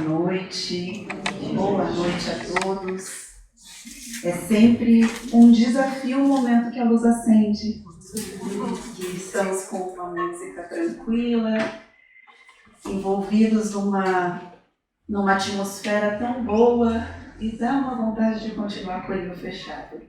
noite a todos. É sempre um desafio o momento que a luz acende, que estamos com uma música tranquila, envolvidos numa atmosfera tão boa e dá uma vontade de continuar com o olho fechado.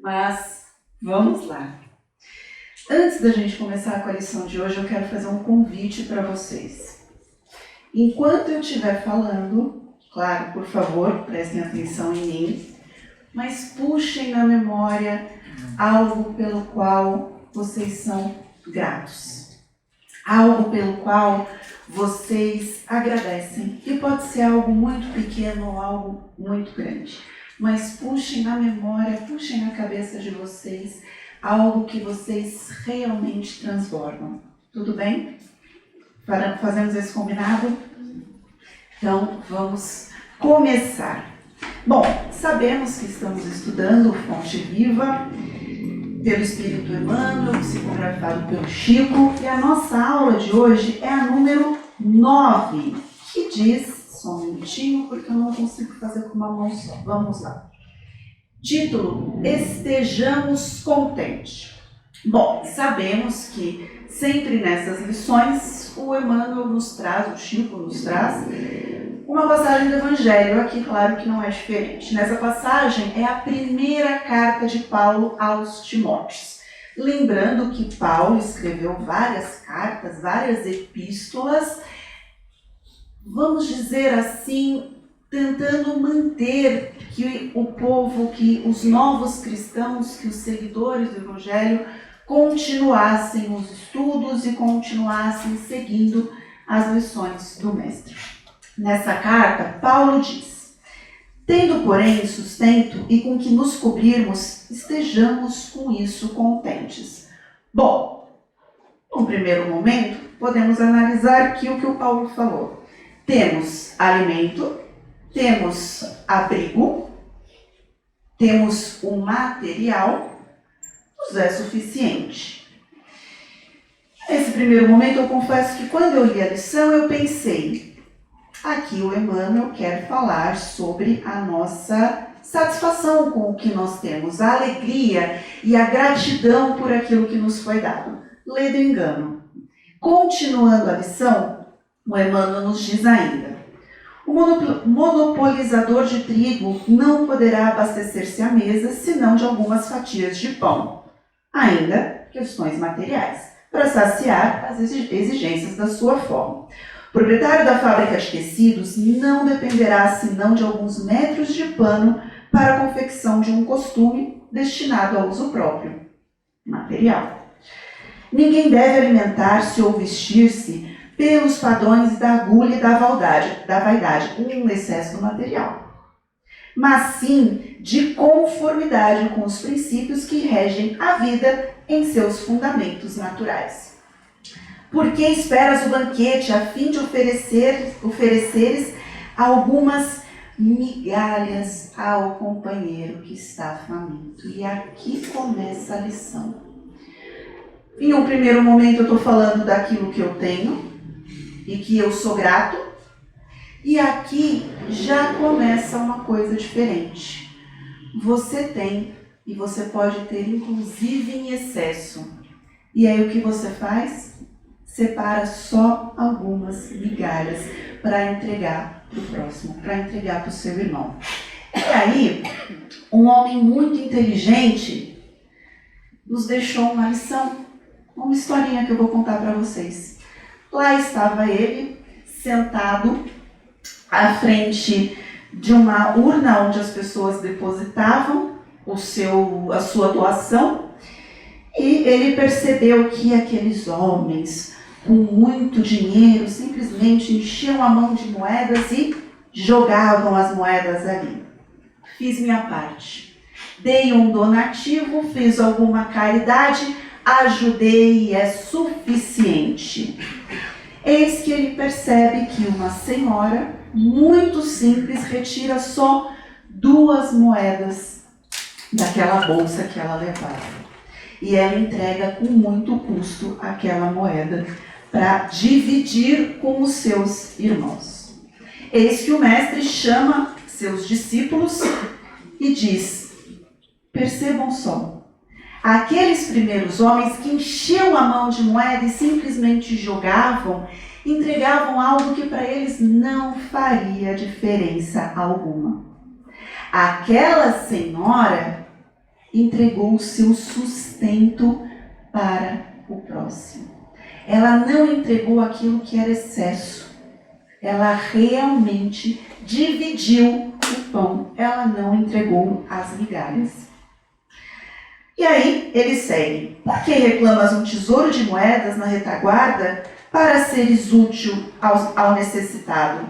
Mas vamos lá. Antes da gente começar com a lição de hoje, eu quero fazer um convite para vocês. Enquanto eu estiver falando, claro, por favor, prestem atenção em mim, mas puxem na memória algo pelo qual vocês são gratos. Algo pelo qual vocês agradecem. E pode ser algo muito pequeno ou algo muito grande. Mas puxem na memória, puxem na cabeça de vocês algo que vocês realmente transbordam. Tudo bem? Fazemos esse combinado? Então, vamos começar. Bom, sabemos que estamos estudando Fonte Viva, pelo Espírito Emmanuel, psicografado pelo Chico, e a nossa aula de hoje é a número 9, que diz, só um minutinho, porque eu não consigo fazer com uma mão só. Vamos lá. Título: Estejamos contentes. Bom, sabemos que sempre nessas lições o Emmanuel nos traz, o Chico nos traz, uma passagem do Evangelho. Aqui, claro que não é diferente. Nessa passagem é a primeira carta de Paulo aos Timóteos. Lembrando que Paulo escreveu várias cartas, várias epístolas, vamos dizer assim, tentando manter que o povo, que os novos cristãos, que os seguidores do Evangelho continuassem os estudos e continuassem seguindo as lições do Mestre. Nessa carta, Paulo diz: tendo, porém, sustento e com que nos cobrirmos, estejamos com isso contentes. Bom, no primeiro momento, podemos analisar aqui o que o Paulo falou. Temos alimento, temos abrigo, temos o material, nos é suficiente. Nesse primeiro momento, eu confesso que quando eu li a lição, eu pensei, aqui o Emmanuel quer falar sobre a nossa satisfação com o que nós temos, a alegria e a gratidão por aquilo que nos foi dado. Lê do engano. Continuando a lição, o Emmanuel nos diz ainda: o monopolizador de trigo não poderá abastecer-se à mesa senão de algumas fatias de pão, ainda questões materiais, para saciar as exigências da sua fome. O proprietário da fábrica de tecidos não dependerá senão de alguns metros de pano para a confecção de um costume destinado ao uso próprio, material. Ninguém deve alimentar-se ou vestir-se pelos padrões da agulha e da vaidade, um excesso do material, mas sim de conformidade com os princípios que regem a vida em seus fundamentos naturais. Por que esperas o banquete a fim de ofereceres algumas migalhas ao companheiro que está faminto? E aqui começa a lição. Em um primeiro momento eu estou falando daquilo que eu tenho e que eu sou grato, e aqui já começa uma coisa diferente. Você tem, e você pode ter inclusive em excesso. E aí o que você faz? Separa só algumas migalhas para entregar para o próximo, para entregar para o seu irmão. E aí, um homem muito inteligente nos deixou uma lição, uma historinha que eu vou contar para vocês. Lá estava ele, sentado à frente de uma urna onde as pessoas depositavam a sua doação, e ele percebeu que aqueles homens com muito dinheiro simplesmente enchiam a mão de moedas e jogavam as moedas ali. Fiz minha parte. Dei um donativo, fiz alguma caridade, ajudei e é suficiente. Eis que ele percebe que uma senhora, muito simples, retira só 2 moedas daquela bolsa que ela levava. E ela entrega com muito custo aquela moeda para dividir com os seus irmãos. Eis que o mestre chama seus discípulos e diz: percebam só, aqueles primeiros homens que enchiam a mão de moeda e simplesmente jogavam, entregavam algo que para eles não faria diferença alguma. Aquela senhora entregou o seu sustento para o próximo. Ela não entregou aquilo que era excesso. Ela realmente dividiu o pão. Ela não entregou as migalhas. E aí ele segue. Por que reclamas um tesouro de moedas na retaguarda para seres útil ao necessitado?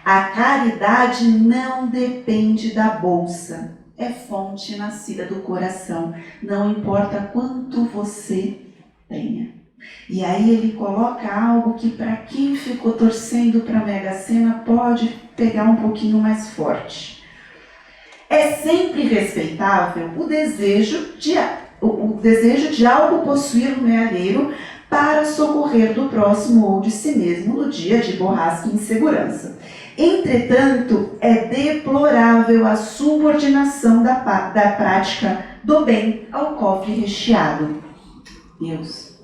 A caridade não depende da bolsa. É fonte nascida do coração. Não importa quanto você tenha. E aí ele coloca algo que para quem ficou torcendo para a Mega Sena pode pegar um pouquinho mais forte. É sempre respeitável o desejo de algo possuir no mealheiro para socorrer do próximo ou de si mesmo no dia de borrasca e insegurança. Entretanto, é deplorável a subordinação da prática do bem ao cofre recheado. Deus,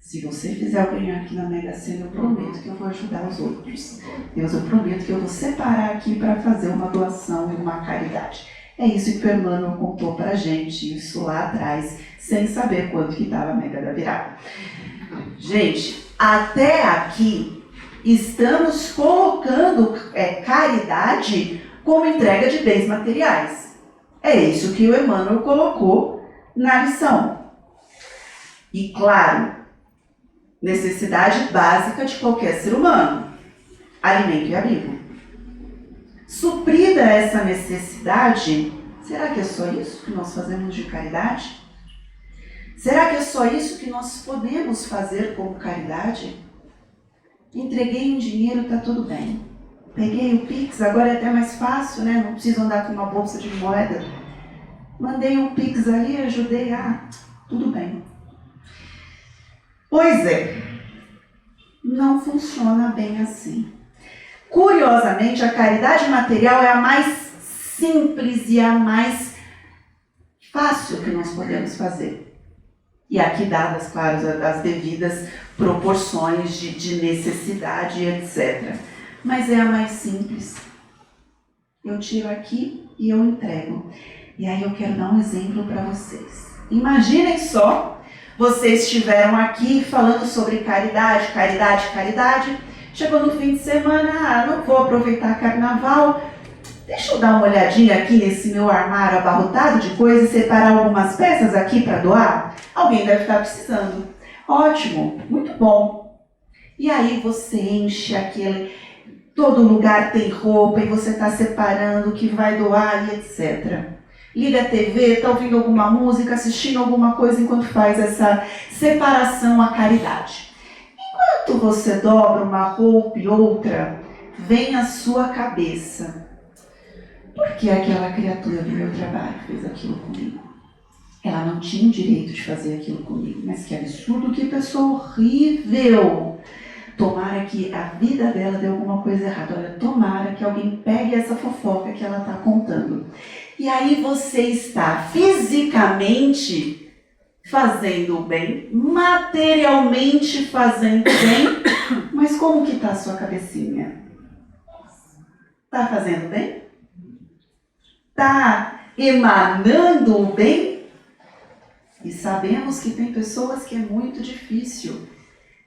se você fizer o bem aqui na Mega Sena, eu prometo que eu vou ajudar os outros. Deus, eu prometo que eu vou separar aqui para fazer uma doação e uma caridade. É isso que o Emmanuel contou para a gente, isso lá atrás, sem saber quanto que estava a Mega da Virada. Gente, até aqui estamos colocando caridade como entrega de bens materiais. É isso que o Emmanuel colocou na lição. E claro, necessidade básica de qualquer ser humano, alimento e abrigo. Suprida essa necessidade, será que é só isso que nós fazemos de caridade? Será que é só isso que nós podemos fazer como caridade? Entreguei um dinheiro, está tudo bem. Peguei o Pix, agora é até mais fácil, né? Não preciso andar com uma bolsa de moeda. Mandei um Pix ali, ajudei, tudo bem. Pois é, não funciona bem assim. Curiosamente, a caridade material é a mais simples e a mais fácil que nós podemos fazer. E aqui dadas, claro, as devidas proporções de necessidade, etc. Mas é a mais simples. Eu tiro aqui e eu entrego. E aí eu quero dar um exemplo para vocês. Imaginem só, vocês estiveram aqui falando sobre caridade, caridade, caridade. Chegou no fim de semana, não vou aproveitar carnaval. Deixa eu dar uma olhadinha aqui nesse meu armário abarrotado de coisas e separar algumas peças aqui para doar. Alguém deve estar precisando. Ótimo, muito bom. E aí você enche aquele... Todo lugar tem roupa e você está separando o que vai doar e etc. Liga a TV, está ouvindo alguma música, assistindo alguma coisa enquanto faz essa separação à caridade. Enquanto você dobra uma roupa e outra, vem à sua cabeça: por que aquela criatura do meu trabalho fez aquilo comigo? Ela não tinha o direito de fazer aquilo comigo, mas que absurdo, que pessoa horrível! Tomara que a vida dela deu alguma coisa errada. Olha, tomara que alguém pegue essa fofoca que ela está contando. E aí você está fisicamente fazendo o bem, materialmente fazendo o bem, mas como que está a sua cabecinha? Está fazendo bem? Está emanando o bem? E sabemos que tem pessoas que é muito difícil.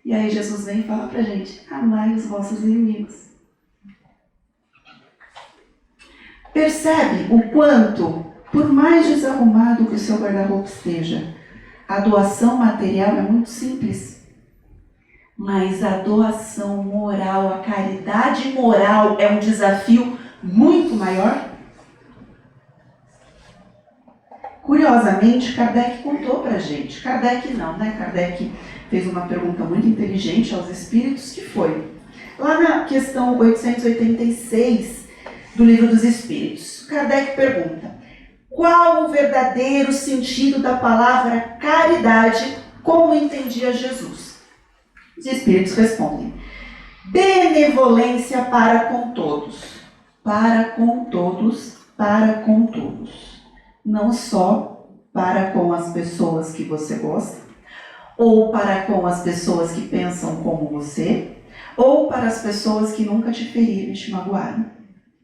E aí Jesus vem e fala pra gente: amai os vossos inimigos. Percebe o quanto, por mais desarrumado que o seu guarda-roupa esteja, a doação material é muito simples. Mas a doação moral, a caridade moral é um desafio muito maior. Curiosamente, Kardec contou pra gente. Kardec não, né? Kardec fez uma pergunta muito inteligente aos espíritos, que foi lá na questão 886 do Livro dos Espíritos. Kardec pergunta: qual o verdadeiro sentido da palavra caridade, como entendia Jesus? Os espíritos respondem: Benevolência para com todos. Para com todos, para com todos. Não só para com as pessoas que você gosta, ou para com as pessoas que pensam como você, ou para as pessoas que nunca te feriram e te magoaram.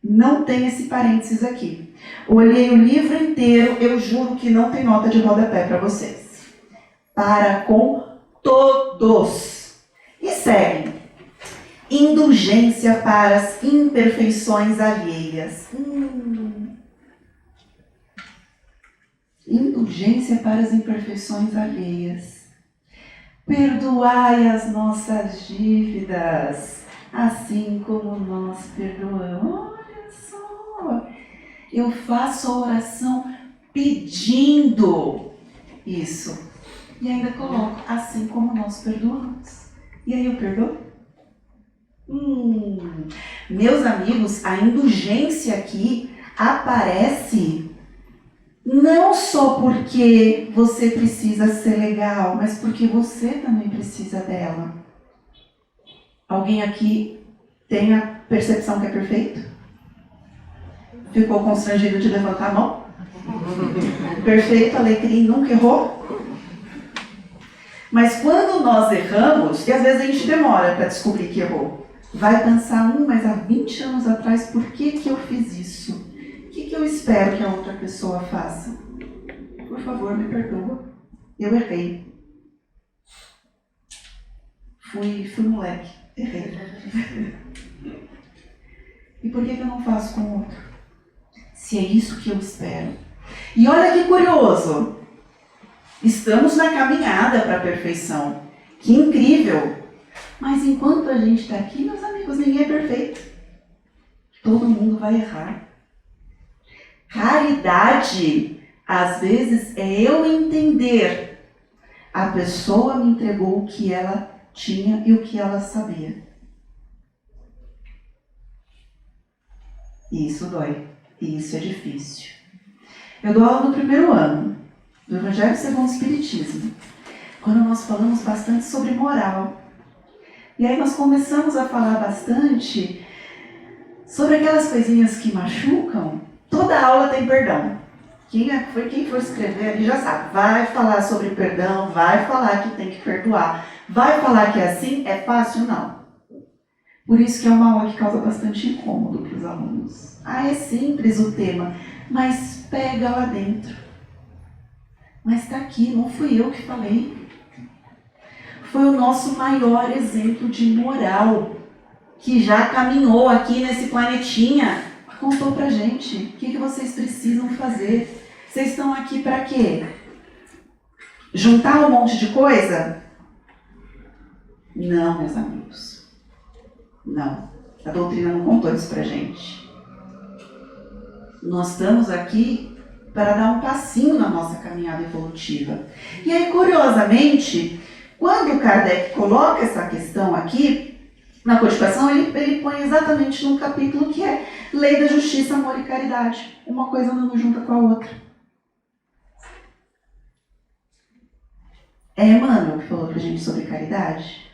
Não tem esse parênteses aqui. Olhei o livro inteiro, eu juro que não tem nota de rodapé para vocês. Para com todos. E segue. Indulgência para as imperfeições alheias. Indulgência para as imperfeições alheias. Perdoai as nossas dívidas, assim como nós perdoamos. Olha só, eu faço a oração pedindo isso. E ainda coloco, assim como nós perdoamos. E aí eu perdoo? Meus amigos, a indulgência aqui aparece não só porque você precisa ser legal, mas porque você também precisa dela. Alguém aqui tem a percepção que é perfeito? Ficou constrangido de levantar a mão? Perfeito, alecrim, nunca errou? Mas quando nós erramos, e às vezes a gente demora para descobrir que errou, vai pensar, mas há 20 anos atrás, por que eu fiz isso? O que eu espero que a outra pessoa faça? Por favor, me perdoa. Eu errei. Fui moleque. Errei. E por que eu não faço com o outro? Se é isso que eu espero. E olha que curioso. Estamos na caminhada para a perfeição. Que incrível. Mas enquanto a gente está aqui, meus amigos, ninguém é perfeito. Todo mundo vai errar. Caridade, às vezes, é eu entender. A pessoa me entregou o que ela tinha e o que ela sabia. E isso dói. E isso é difícil. Eu dou aula no primeiro ano do Evangelho segundo o Espiritismo, quando nós falamos bastante sobre moral. E aí nós começamos a falar bastante sobre aquelas coisinhas que machucam. Toda aula tem perdão. Quem for escrever ali já sabe. Vai falar sobre perdão, vai falar que tem que perdoar. Vai falar que é assim? É fácil? Não. Por isso que é uma aula que causa bastante incômodo para os alunos. É simples o tema, mas pega lá dentro. Mas está aqui, não fui eu que falei. Foi o nosso maior exemplo de moral, que já caminhou aqui nesse planetinha, contou pra gente o que vocês precisam fazer. Vocês estão aqui para quê? Juntar um monte de coisa? Não, meus amigos. Não. A doutrina não contou isso pra gente. Nós estamos aqui para dar um passinho na nossa caminhada evolutiva. E aí, curiosamente, quando Kardec coloca essa questão aqui, na codificação, ele põe exatamente num capítulo que é Lei da Justiça, Amor e Caridade. Uma coisa andando junto com a outra. É Emmanuel que falou pra gente sobre caridade?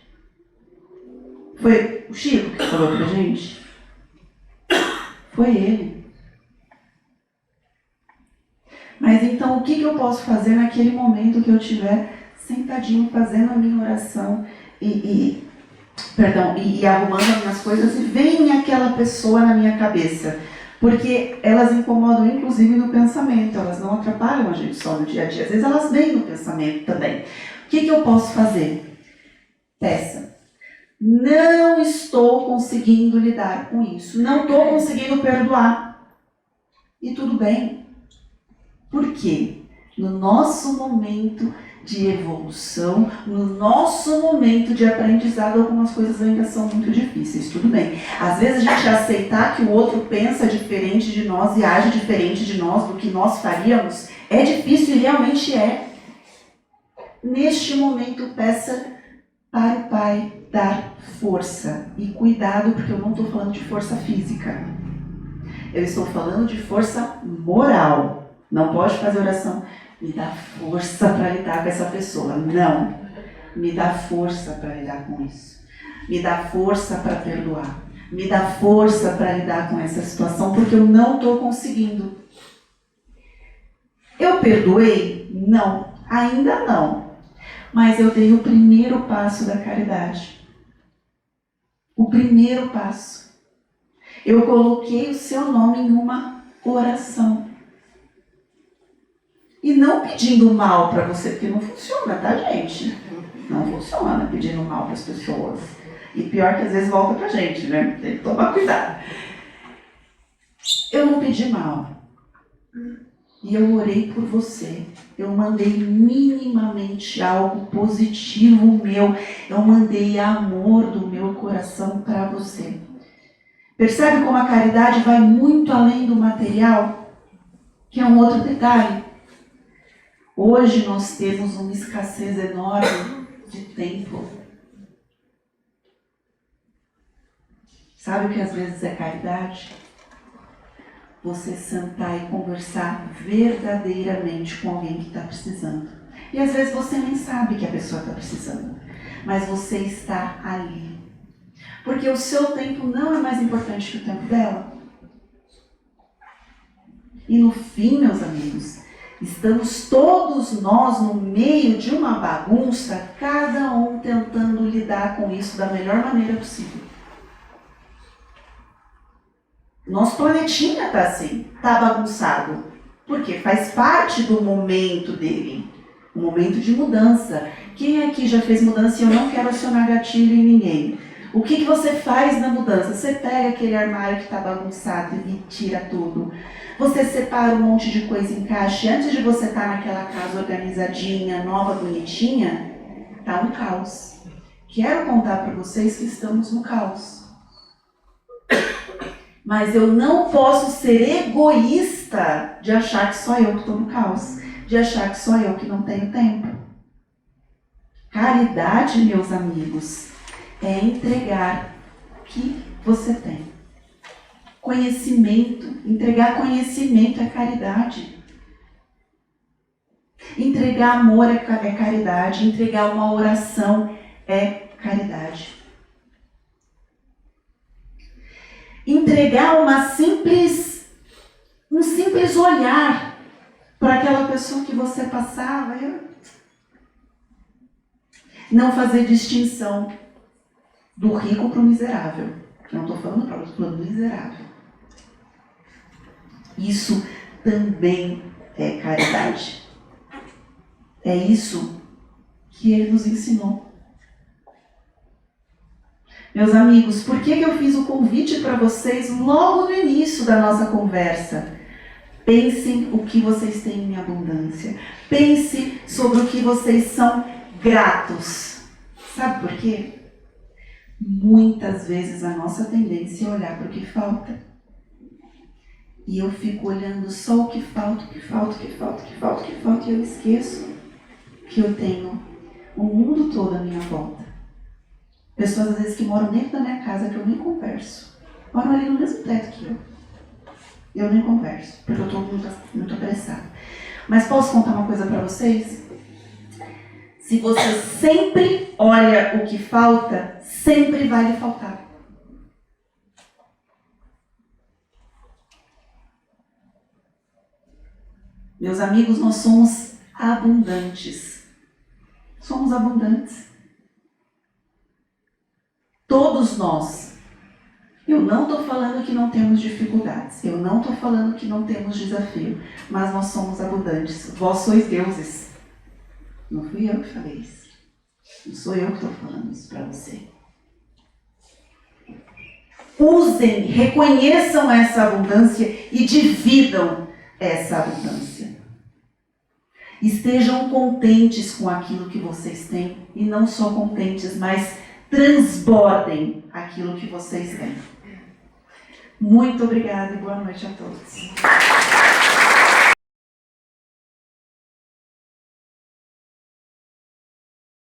Foi o Chico que falou pra gente? Foi ele. Mas então, o que eu posso fazer naquele momento que eu estiver sentadinho, fazendo a minha oração e arrumando as minhas coisas, e vem aquela pessoa na minha cabeça? Porque elas incomodam, inclusive, no pensamento. Elas não atrapalham a gente só no dia a dia. Às vezes elas vêm no pensamento também. O que eu posso fazer? Peça. Não estou conseguindo lidar com isso. Não estou conseguindo perdoar. E tudo bem. Por quê? No nosso momento de evolução, no nosso momento de aprendizado, algumas coisas ainda são muito difíceis, tudo bem. Às vezes a gente aceitar que o outro pensa diferente de nós e age diferente de nós do que nós faríamos, é difícil e realmente é. Neste momento, peça para o Pai dar força e cuidado, porque eu não estou falando de força física. Eu estou falando de força moral. Não pode fazer oração, me dá força para lidar com essa pessoa. Não, me dá força para lidar com isso. me dá força para perdoar, me dá força para lidar com essa situação, porque eu não estou conseguindo. Eu perdoei? Não, ainda não. Mas eu dei o primeiro passo da caridade. O primeiro passo. Eu coloquei o seu nome em uma oração. E não pedindo mal para você, porque não funciona, tá, gente? Não funciona pedindo mal para as pessoas. E pior que às vezes volta pra gente, né? Tem que tomar cuidado. Eu não pedi mal. E eu orei por você. Eu mandei minimamente algo positivo meu. Eu mandei amor do meu coração para você. Percebe como a caridade vai muito além do material? Que é um outro detalhe. Hoje nós temos uma escassez enorme de tempo. Sabe o que às vezes é caridade? Você sentar e conversar verdadeiramente com alguém que está precisando. E às vezes você nem sabe que a pessoa está precisando, mas você está ali. Porque o seu tempo não é mais importante que o tempo dela. E no fim, meus amigos, estamos todos nós no meio de uma bagunça, cada um tentando lidar com isso da melhor maneira possível. Nosso planetinha está assim, está bagunçado. Porque faz parte do momento dele. Um momento de mudança. Quem aqui já fez mudança e eu não quero acionar gatilho em ninguém? O que você faz na mudança? Você pega aquele armário que está bagunçado e tira tudo. Você separa um monte de coisa em caixa. E antes de você estar naquela casa organizadinha, nova, bonitinha, está um caos. Quero contar para vocês que estamos no caos. Mas eu não posso ser egoísta de achar que só eu que estou no caos, de achar que só eu que não tenho tempo. Caridade, meus amigos, é entregar o que você tem. Conhecimento, entregar conhecimento é caridade. Entregar amor é caridade, entregar uma oração é caridade. Entregar um simples olhar para aquela pessoa que você passava. Não fazer distinção do rico para o miserável. Eu não estou falando para o miserável. Isso também é caridade. É isso que ele nos ensinou. Meus amigos, por que eu fiz o convite para vocês logo no início da nossa conversa? Pensem o que vocês têm em abundância. Pense sobre o que vocês são gratos. Sabe por quê? Muitas vezes a nossa tendência é olhar para o que falta. E eu fico olhando só o que falta, e eu esqueço que eu tenho o mundo todo à minha volta. Pessoas, às vezes, que moram dentro da minha casa, que eu nem converso. Moram ali no mesmo teto que eu. Eu nem converso, porque eu estou muito apressada. Mas posso contar uma coisa para vocês? Se você sempre olha o que falta, sempre vai lhe faltar. Meus amigos, nós somos abundantes. Somos abundantes. Todos nós. Eu não estou falando que não temos dificuldades. Eu não estou falando que não temos desafio. Mas nós somos abundantes. Vós sois deuses. Não fui eu que falei isso. Não sou eu que estou falando isso para você. Usem, reconheçam essa abundância e dividam essa abundância. Estejam contentes com aquilo que vocês têm. E não só contentes, mas transbordem aquilo que vocês têm. Muito obrigada e boa noite a todos.